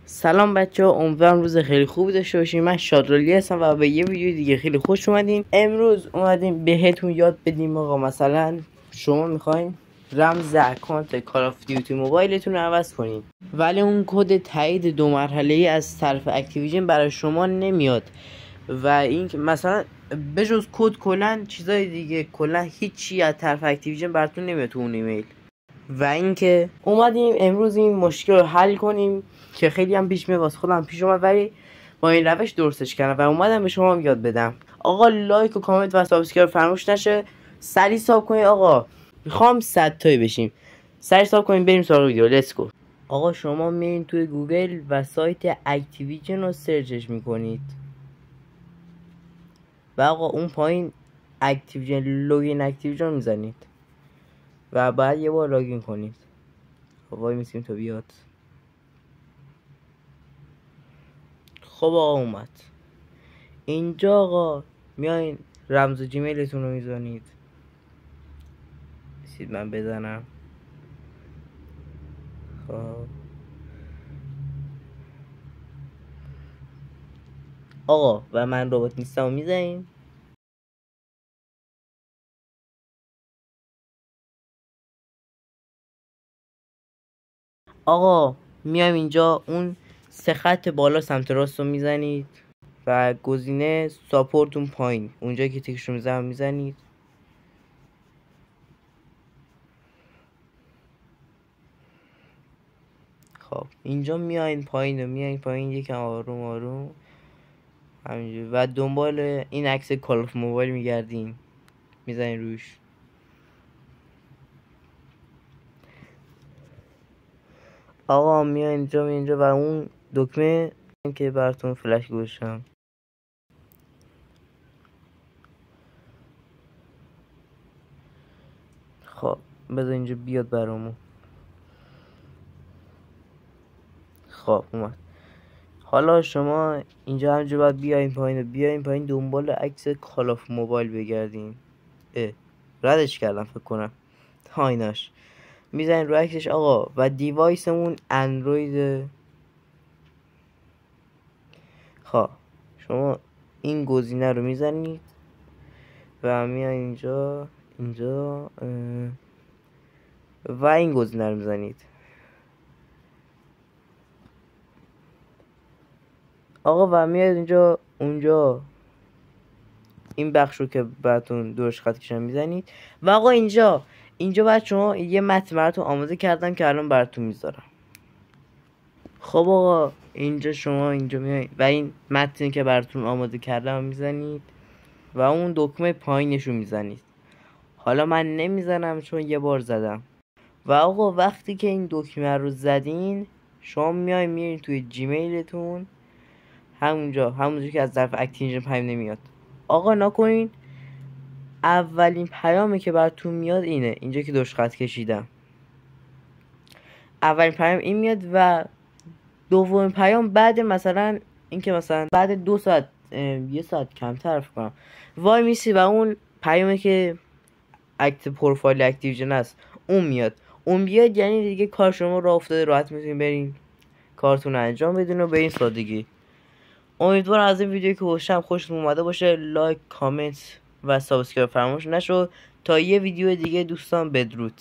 سلام بچه ها، امیدوارم روز خیلی خوبی داشته باشین. من شادرولی هستم و به یه ویدیو دیگه خیلی خوش اومدین. امروز اومدیم بهتون یاد بدیم آقا مثلا شما میخواین رمز اکانت کال آف دیوتی موبایلتون رو عوض کنین، ولی اون کد تایید 2 مرحله‌ای از طرف اکتیویژن برای شما نمیاد و این که مثلا بجز کد کلا چیزای دیگه کلا هیچی از طرف اکتیویژن براتون نمیاد تو اون ایمیل. و اینکه اومدیم امروز این مشکل رو حل کنیم که خیلی هم پیش میاد، واسه خودم پیش اومد ولی با این روش درستش کردم و اومدم به شما یاد بدم. آقا لایک و کامنت و سابسکرایب فراموش نشه. سریع ساب کنید آقا، میخوام 100 تایی بشیم. سریع ساب کنید بریم سراغ ویدیو. لیتس گو. آقا شما میرین توی گوگل و سایت اکتیویژن رو سرچش میکنید و آقا اون پایین اکتیویژن لوگین اکتیویژن میزنید و بعد یه بار لاگین کنید. وای میسیم تا بیاد. خب آقا اومد اینجا. آقا میایین رمز جیمیلتون رو میزنید. بسید من بزنم. خب آقا و من ربات نیستم رو میزنیم. آقا میایم اینجا اون 3 خط بالا سمت راست رو میزنید و گزینه ساپورت اون پایین اونجا که تکش رو میزنید. خب اینجا میاین پایین یکم آروم آروم همینجوری و دنبال این عکس کال آف موبایل میگردین، میزنین روش. آقا میاین اینجا و اون دکمه که براتون فلش گذاشتم. خب بذار اینجا بیاد برامون. خب اومد. حالا شما اینجا همینجا باید بیاین پایین دنبال عکس کال آف موبایل بگردین. ردش کردم فکر کنم. ایناش میزنین رو عکسش آقا و دیوایسمون اندروید. خب شما این گزینه رو میزنید و میاین اینجا و این گزینه رو میزنید. آقا و میاد اونجا این بخش رو که براتون درش خط کشیدم میزنید و آقا اینجا بعد شما یه متن براتون آماده کردم که الان براتون میذارم. خب آقا شما اینجا میایید و این متنی که براتون آماده کردم میزنید و اون دکمه پایینش رو میزنید. حالا من نمیزنم چون یه بار زدم. و آقا وقتی که این دکمه رو زدین شما میرین توی جیمیلتون همونجا که از طرف اکتیویژن پیام نمیاد. آقا نکنین اولین پیامی که براتون میاد اینجا که درش خط کشیدم. اولین پیام این میاد و دومین پیام بعد مثلا اینکه مثلا بعد 2 ساعت 1 ساعت کمتر فکر کنم وای میسی و اون پیامی که اکت پروفایل اکتیویژن است اون میاد. اون بیاد یعنی دیگه کار شما راه افتاده، راحت میتونین برین کارتون رو انجام بدین و به این سادگی. امیدوارم از این ویدیو که خوشتون اومده باشه. لایک، کامنت و سابسکرایب فراموش نشو. تا یه ویدیو دیگه دوستان، بدرود.